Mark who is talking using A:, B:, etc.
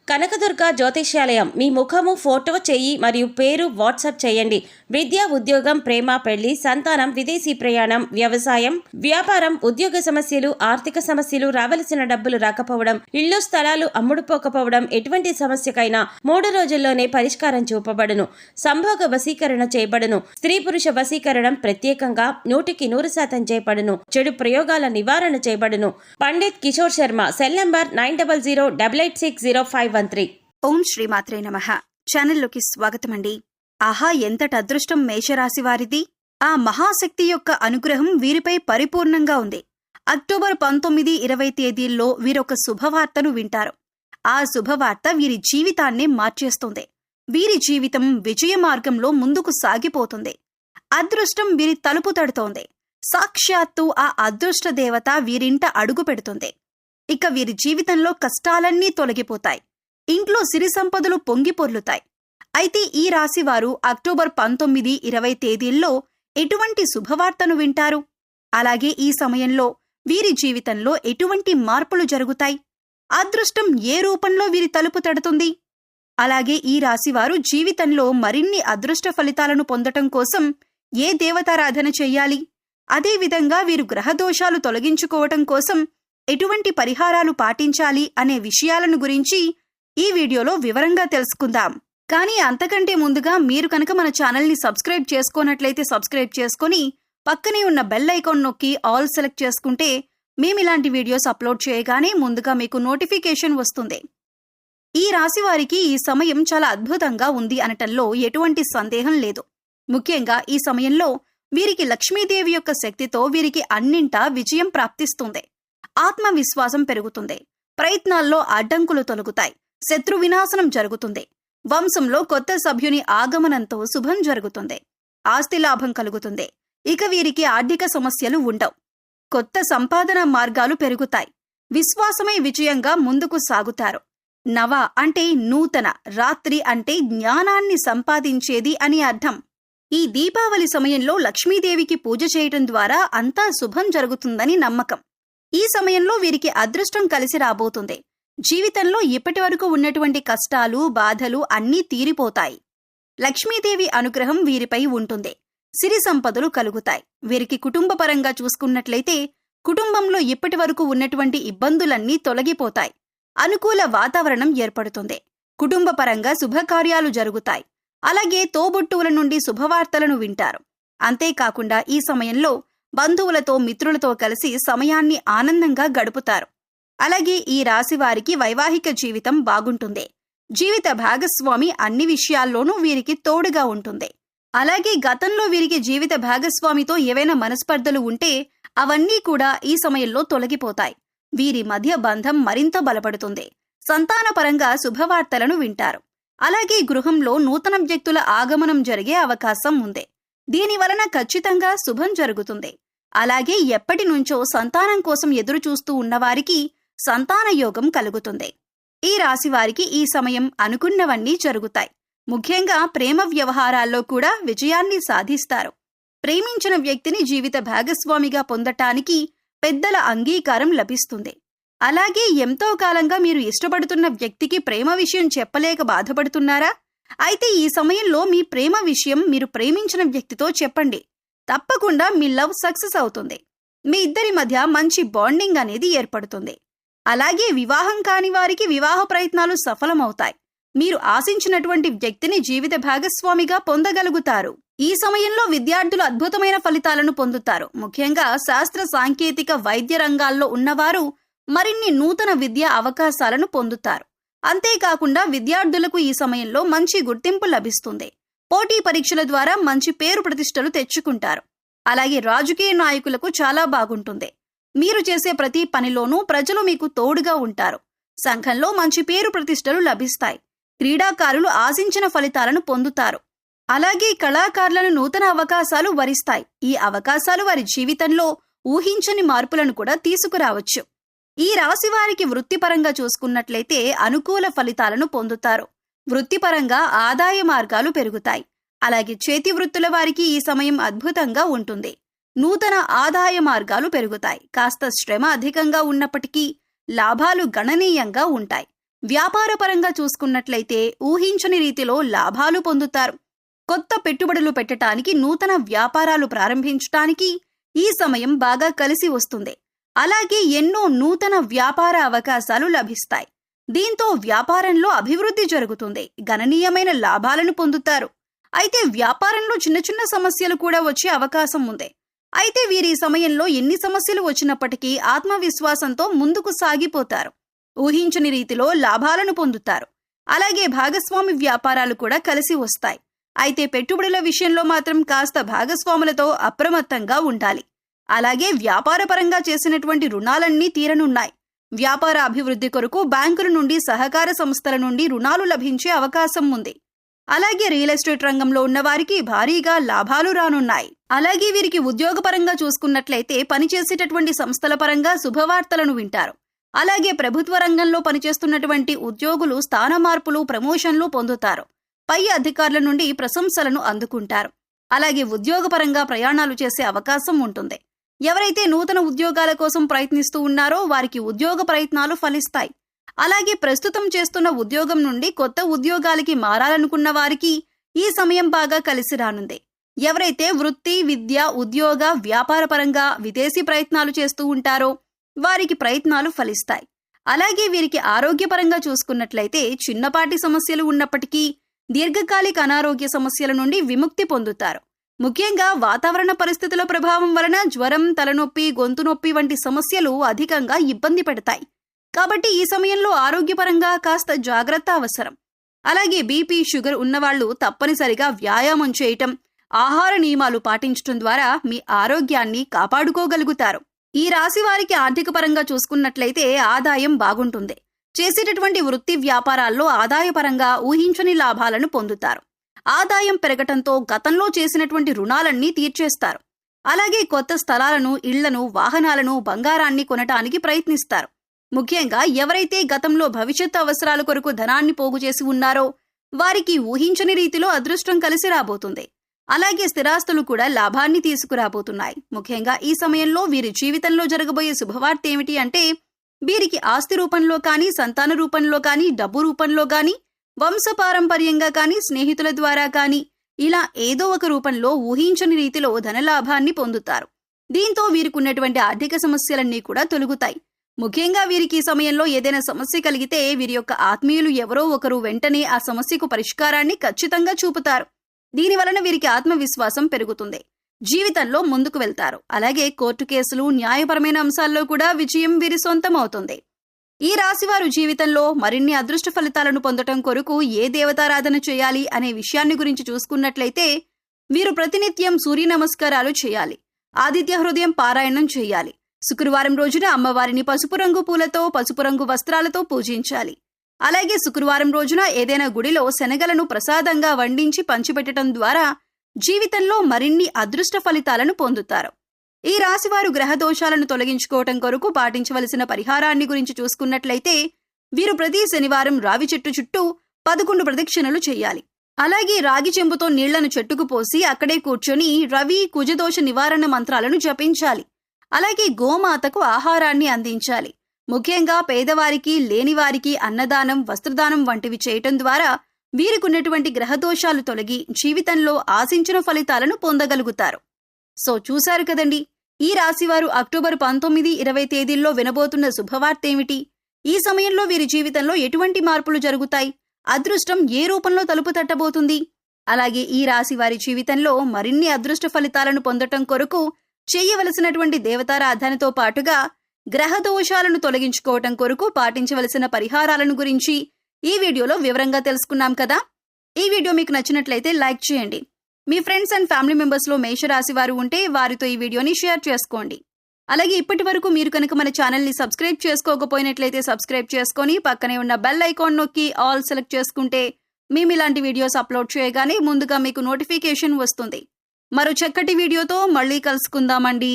A: కనకదుర్గ జ్యోతిష్యాలయం మీ ముఖము, ఫోటో, చెయ్యి మరియు పేరు వాట్సాప్ చేయండి. విద్య, ఉద్యోగం, ప్రేమ, పెళ్లి, సంతానం, విదేశీ ప్రయాణం, వ్యవసాయం, వ్యాపారం, ఉద్యోగ సమస్యలు, ఆర్థిక సమస్యలు, రావలసిన డబ్బులు రాకపోవడం, ఇల్లు స్థలాలు అమ్ముడుపోకపోవడం, ఎటువంటి సమస్యకైనా 3 రోజుల్లోనే పరిష్కారం చూపబడును. సంభోగ వశీకరణ చేయబడును. స్త్రీ పురుష వశీకరణం ప్రత్యేకంగా 100% చేయబడును. చెడు ప్రయోగాల నివారణ చేయబడును. పండిత్ కిషోర్ శర్మ. Cell number 9008860513.
B: ఓం శ్రీమాత్రే నమః. ఛానల్లోకి స్వాగతమండి. ఆహా, ఎంతటి అదృష్టం మేషరాశి వారిది! ఆ మహాశక్తి యొక్క అనుగ్రహం వీరిపై పరిపూర్ణంగా ఉంది. అక్టోబర్ 19, 20 తేదీల్లో వీరొక శుభవార్తను వింటారు. ఆ శుభవార్త వీరి జీవితాన్నే మార్చేస్తుంది. వీరి జీవితం విజయ మార్గంలో ముందుకు సాగిపోతుంది. అదృష్టం వీరి తలుపు తడుతోంది. సాక్షాత్తు ఆ అదృష్ట దేవత వీరింట అడుగు పెడుతుంది. ఇక వీరి జీవితంలో కష్టాలన్నీ తొలగిపోతాయి. ఇంట్లో సిరి సంపదలు పొంగి పొర్లుతాయి. అయితే ఈ రాశివారు అక్టోబర్ 19, 20 తేదీల్లో ఎటువంటి శుభవార్తను వింటారు? అలాగే ఈ సమయంలో వీరి జీవితంలో ఎటువంటి మార్పులు జరుగుతాయి? అదృష్టం ఏ రూపంలో వీరి తలుపు తడుతుంది? అలాగే ఈ రాశివారు జీవితంలో మరిన్ని అదృష్ట ఫలితాలను పొందటం కోసం ఏ దేవతారాధన చెయ్యాలి? అదేవిధంగా వీరు గ్రహదోషాలు తొలగించుకోవటం కోసం ఎటువంటి పరిహారాలు పాటించాలి అనే విషయాలను గురించి ఈ వీడియోలో వివరంగా తెలుసుకుందాం. కానీ అంతకంటే ముందుగా మీరు కనుక మన ఛానల్ని సబ్స్క్రైబ్ చేసుకోనట్లయితే సబ్స్క్రైబ్ చేసుకుని పక్కనే ఉన్న బెల్ ఐకాన్ నొక్కి ఆల్ సెలెక్ట్ చేసుకుంటే మేమిలాంటి వీడియోస్ అప్లోడ్ చేయగానే ముందుగా మీకు నోటిఫికేషన్ వస్తుంది. ఈ రాశి వారికి ఈ సమయం చాలా అద్భుతంగా ఉంది అనటంలో ఎటువంటి సందేహం లేదు. ముఖ్యంగా ఈ సమయంలో వీరికి లక్ష్మీదేవి యొక్క శక్తితో వీరికి అన్నింటా విజయం ప్రాప్తిస్తుంది. ఆత్మవిశ్వాసం పెరుగుతుంది. ప్రయత్నాల్లో అడ్డంకులు తొలగుతాయి. శత్రు వినాశనం జరుగుతుంది. వంశంలో కొత్త సభ్యుని ఆగమనంతో శుభం జరుగుతుంది. ఆస్తి లాభం కలుగుతుంది. ఇక వీరికి ఆర్థిక సమస్యలు ఉండవు. కొత్త సంపాదన మార్గాలు పెరుగుతాయి. విశ్వాసమే విజయంగా ముందుకు సాగుతారు. నవ అంటే నూతన, రాత్రి అంటే జ్ఞానాన్ని సంపాదించేది అని అర్థం. ఈ దీపావళి సమయంలో లక్ష్మీదేవికి పూజ చేయటం ద్వారా అంతా శుభం జరుగుతుందని నమ్మకం. ఈ సమయంలో వీరికి అదృష్టం కలిసి రాబోతుంది. జీవితంలో ఇప్పటి వరకు ఉన్నటువంటి కష్టాలు, బాధలు అన్నీ తీరిపోతాయి. లక్ష్మీదేవి అనుగ్రహం వీరిపై ఉంటుంది. సిరి సంపదలు కలుగుతాయి. వీరికి కుటుంబపరంగా చూసుకున్నట్లయితే కుటుంబంలో ఇప్పటి వరకు ఉన్నటువంటి ఇబ్బందులన్నీ తొలగిపోతాయి. అనుకూల వాతావరణం ఏర్పడుతుంది. కుటుంబపరంగా శుభకార్యాలు జరుగుతాయి. అలాగే తోబుట్టువుల నుండి శుభవార్తలను వింటారు. అంతేకాకుండా ఈ సమయంలో బంధువులతో, మిత్రులతో కలిసి సమయాన్ని ఆనందంగా గడుపుతారు. అలాగే ఈ రాశి వారికి వైవాహిక జీవితం బాగుంటుంది. జీవిత భాగస్వామి అన్ని విషయాల్లోనూ వీరికి తోడుగా ఉంటుంది. అలాగే గతంలో వీరికి జీవిత భాగస్వామితో ఏవైనా మనస్పర్ధలు ఉంటే అవన్నీ కూడా ఈ సమయంలో తొలగిపోతాయి. వీరి మధ్య బంధం మరింత బలపడుతుంది. సంతానపరంగా శుభవార్తలను వింటారు. అలాగే గృహంలో నూతన వ్యక్తుల ఆగమనం జరిగే అవకాశం ఉంది. దీనివలన ఖచ్చితంగా శుభం జరుగుతుంది. అలాగే ఎప్పటి నుంచో సంతానం కోసం ఎదురు చూస్తూ ఉన్నవారికి సంతాన యోగం కలుగుతుంది. ఈ రాశి వారికి ఈ సమయం అనుకున్నవన్నీ జరుగుతాయి. ముఖ్యంగా ప్రేమ వ్యవహారాల్లో కూడా విజయాన్ని సాధిస్తారు. ప్రేమించిన వ్యక్తిని జీవిత భాగస్వామిగా పొందటానికి పెద్దల అంగీకారం లభిస్తుంది. అలాగే ఎంతో కాలంగా మీరు ఇష్టపడుతున్న వ్యక్తికి ప్రేమ విషయం చెప్పలేక బాధపడుతున్నారా? అయితే ఈ సమయంలో మీ ప్రేమ విషయం మీరు ప్రేమించిన వ్యక్తితో చెప్పండి. తప్పకుండా మీ లవ్ సక్సెస్ అవుతుంది. మీ ఇద్దరి మధ్య మంచి బాండింగ్ అనేది ఏర్పడుతుంది. అలాగే వివాహం కాని వారికి వివాహ ప్రయత్నాలు సఫలమవుతాయి. మీరు ఆశించినటువంటి వ్యక్తిని జీవిత భాగస్వామిగా పొందగలుగుతారు. ఈ సమయంలో విద్యార్థులు అద్భుతమైన ఫలితాలను పొందుతారు. ముఖ్యంగా శాస్త్ర, సాంకేతిక, వైద్య రంగాల్లో ఉన్నవారు మరిన్ని నూతన విద్యా అవకాశాలను పొందుతారు. అంతేకాకుండా విద్యార్థులకు ఈ సమయంలో మంచి గుర్తింపు లభిస్తుంది. పోటీ పరీక్షల ద్వారా మంచి పేరు ప్రతిష్టలు తెచ్చుకుంటారు. అలాగే రాజకీయ నాయకులకు చాలా బాగుంటుంది. మీరు చేసే ప్రతి పనిలోనూ ప్రజలు మీకు తోడుగా ఉంటారు. సంఘంలో మంచి పేరు ప్రతిష్టలు లభిస్తాయి. క్రీడాకారులు ఆశించిన ఫలితాలను పొందుతారు. అలాగే కళాకారులను నూతన అవకాశాలు వరిస్తాయి. ఈ అవకాశాలు వారి జీవితంలో ఊహించని మార్పులను కూడా తీసుకురావచ్చు. ఈ రాశి వారికి వృత్తిపరంగా చూసుకున్నట్లయితే అనుకూల ఫలితాలను పొందుతారు. వృత్తిపరంగా ఆదాయ మార్గాలు పెరుగుతాయి. అలాగే చేతి వృత్తుల వారికి ఈ సమయం అద్భుతంగా ఉంటుంది. నూతన ఆదాయ మార్గాలు పెరుగుతాయి. కాస్త శ్రమ అధికంగా ఉన్నప్పటికీ లాభాలు గణనీయంగా ఉంటాయి. వ్యాపారపరంగా చూసుకున్నట్లయితే ఊహించని రీతిలో లాభాలు పొందుతారు. కొత్త పెట్టుబడులు పెట్టడానికి, నూతన వ్యాపారాలు ప్రారంభించడానికి ఈ సమయం బాగా కలిసి వస్తుంది. అలాగే ఎన్నో నూతన వ్యాపార అవకాశాలు లభిస్తాయి. దీంతో వ్యాపారంలో అభివృద్ధి జరుగుతుంది. గణనీయమైన లాభాలను పొందుతారు. అయితే వ్యాపారంలో చిన్న చిన్న సమస్యలు కూడా వచ్చే అవకాశం ఉంది. అయితే వీరి సమయంలో ఎన్ని సమస్యలు వచ్చినప్పటికీ ఆత్మవిశ్వాసంతో ముందుకు సాగిపోతారు. ఊహించని రీతిలో లాభాలను పొందుతారు. అలాగే భాగస్వామి వ్యాపారాలు కూడా కలిసి వస్తాయి. అయితే పెట్టుబడుల విషయంలో మాత్రం కాస్త భాగస్వాములతో అప్రమత్తంగా ఉండాలి. అలాగే వ్యాపారపరంగా చేసినటువంటి రుణాలన్నీ తీరనున్నాయి. వ్యాపార అభివృద్ధి కొరకు బ్యాంకుల నుండి, సహకార సంస్థల నుండి రుణాలు లభించే అవకాశం ఉంది. అలాగే రియల్ ఎస్టేట్ రంగంలో ఉన్నవారికి భారీగా లాభాలు రానున్నాయి. అలాగే వీరికి ఉద్యోగపరంగా చూసుకున్నట్లయితే పనిచేసేటటువంటి సంస్థల పరంగా శుభవార్తలను వింటారు. అలాగే ప్రభుత్వ రంగంలో పనిచేస్తున్నటువంటి ఉద్యోగులు స్థాన మార్పులు, ప్రమోషన్లు పొందుతారు. పై అధికారుల నుండి ప్రశంసలను అందుకుంటారు. అలాగే ఉద్యోగపరంగా ప్రయాణాలు చేసే అవకాశం ఉంటుంది. ఎవరైతే నూతన ఉద్యోగాల కోసం ప్రయత్నిస్తూ ఉన్నారో వారికి ఉద్యోగ ప్రయత్నాలు ఫలిస్తాయి. అలాగే ప్రస్తుతం చేస్తున్న ఉద్యోగం నుండి కొత్త ఉద్యోగాలకి మారాలనుకున్న వారికి ఈ సమయం బాగా కలిసి రానుంది. ఎవరైతే వృత్తి, విద్య, ఉద్యోగ, వ్యాపారపరంగా విదేశీ ప్రయత్నాలు చేస్తూ ఉంటారో వారికి ప్రయత్నాలు ఫలిస్తాయి. అలాగే వీరికి ఆరోగ్యపరంగా చూసుకున్నట్లయితే చిన్నపాటి సమస్యలు ఉన్నప్పటికీ దీర్ఘకాలిక అనారోగ్య సమస్యల నుండి విముక్తి పొందుతారు. ముఖ్యంగా వాతావరణ పరిస్థితుల ప్రభావం వలన జ్వరం, తలనొప్పి, గొంతు నొప్పి వంటి సమస్యలు అధికంగా ఇబ్బంది పెడతాయి. కాబట్టి ఈ సమయంలో ఆరోగ్యపరంగా కాస్త జాగ్రత్త అవసరం. అలాగే బీపీ, షుగర్ ఉన్నవాళ్లు తప్పనిసరిగా వ్యాయామం చేయటం, ఆహార నియమాలు పాటించడం ద్వారా మీ ఆరోగ్యాన్ని కాపాడుకోగలుగుతారు. ఈ రాశి వారికి ఆర్థిక పరంగా చూసుకున్నట్లయితే ఆదాయం బాగుంటుంది. చేసేటటువంటి వృత్తి వ్యాపారాల్లో ఆదాయపరంగా ఊహించని లాభాలను పొందుతారు. ఆదాయం పెరగటంతో గతంలో చేసినటువంటి రుణాలన్నీ తీర్చేస్తారు. అలాగే కొత్త స్థలాలను, ఇళ్లను, వాహనాలను, బంగారాన్ని కొనటానికి ప్రయత్నిస్తారు. ముఖ్యంగా ఎవరైతే గతంలో భవిష్యత్తు అవసరాల కొరకు ధనాన్ని పోగు చేసి ఉన్నారో వారికి ఊహించని రీతిలో అదృష్టం కలిసి రాబోతుంది. అలాగే స్థిరాస్తులు కూడా లాభాన్ని తీసుకురాబోతున్నాయి. ముఖ్యంగా ఈ సమయంలో వీరి జీవితంలో జరగబోయే శుభవార్త ఏమిటి అంటే వీరికి ఆస్తి రూపంలో కానీ, సంతాన రూపంలో కానీ, డబ్బు రూపంలో కానీ, వంశపారంపర్యంగా కానీ, స్నేహితుల ద్వారా కానీ ఇలా ఏదో ఒక రూపంలో ఊహించని రీతిలో ధనలాభాన్ని పొందుతారు. దీంతో వీరికి ఉన్నటువంటి ఆర్థిక సమస్యలన్నీ కూడా తొలగుతాయి. ముఖ్యంగా వీరికి ఈ సమయంలో ఏదైనా సమస్య కలిగితే వీరి యొక్క ఆత్మీయులు ఎవరో ఒకరు వెంటనే ఆ సమస్యకు పరిష్కారాన్ని ఖచ్చితంగా చూపుతారు. దీనివలన వీరికి ఆత్మవిశ్వాసం పెరుగుతుంది. జీవితంలో ముందుకు వెళ్తారు. అలాగే కోర్టు కేసులు, న్యాయపరమైన అంశాల్లో కూడా విజయం వీరి సొంతం అవుతుంది. ఈ రాశివారు జీవితంలో మరిన్ని అదృష్ట ఫలితాలను పొందటం కొరకు ఏ దేవతారాధన చేయాలి అనే విషయాన్ని గురించి చూసుకున్నట్లయితే వీరు ప్రతినిత్యం సూర్య నమస్కారాలు చేయాలి. ఆదిత్య హృదయం పారాయణం చేయాలి. శుక్రవారం రోజున అమ్మవారిని పసుపు రంగు పూలతో, పసుపు రంగు వస్త్రాలతో పూజించాలి. అలాగే శుక్రవారం రోజున ఏదైనా గుడిలో శనగలను ప్రసాదంగా వండించి పంచిపెట్టడం ద్వారా జీవితంలో మరిన్ని అదృష్ట ఫలితాలను పొందుతారు. ఈ రాశివారు గ్రహ దోషాలను తొలగించుకోవటం కొరకు పాటించవలసిన పరిహారాన్ని గురించి చూసుకున్నట్లయితే వీరు ప్రతి శనివారం రావి చెట్టు చుట్టూ 11 ప్రదక్షిణలు చేయాలి. అలాగే రాగి చెంబుతో నీళ్లను చెట్టుకు పోసి అక్కడే కూర్చొని రవి, కుజదోష నివారణ మంత్రాలను జపించాలి. అలాగే గోమాతకు ఆహారాన్ని అందించాలి. ముఖ్యంగా పేదవారికి, లేనివారికి అన్నదానం, వస్త్రదానం వంటివి చేయటం ద్వారా వీరికున్నటువంటి గ్రహదోషాలు తొలగి జీవితంలో ఆశించిన ఫలితాలను పొందగలుగుతారు. సో చూశారు కదండి, ఈ రాశివారు అక్టోబర్ 19, 20 తేదీల్లో వినబోతున్న శుభవార్త ఏమిటి? ఈ సమయంలో వీరి జీవితంలో ఎటువంటి మార్పులు జరుగుతాయి? అదృష్టం ఏ రూపంలో తలుపు తట్టబోతుంది? అలాగే ఈ రాశి వారి జీవితంలో మరిన్ని అదృష్ట ఫలితాలను పొందటం కొరకు చేయవలసినటువంటి దేవతారాధనతో పాటుగా గ్రహ దోషాలను తొలగించుకోవటం కొరకు పాటించవలసిన పరిహారాలను గురించి ఈ వీడియోలో వివరంగా తెలుసుకున్నాం కదా. ఈ వీడియో మీకు నచ్చినట్లయితే లైక్ చేయండి. మీ ఫ్రెండ్స్ అండ్ ఫ్యామిలీ మెంబర్స్లో మేషరాశి వారు ఉంటే వారితో ఈ వీడియోని షేర్ చేసుకోండి. అలాగే ఇప్పటి వరకు మీరు కనుక మన ఛానల్ని సబ్స్క్రైబ్ చేసుకోకపోయినట్లయితే సబ్స్క్రైబ్ చేసుకొని పక్కనే ఉన్న బెల్ ఐకాన్ నొక్కి ఆల్ సెలెక్ట్ చేసుకుంటే మేము ఇలాంటి వీడియోస్ అప్లోడ్ చేయగానే ముందుగా మీకు నోటిఫికేషన్ వస్తుంది. మరో చక్కటి వీడియోతో మళ్ళీ కలుసుకుందామండి.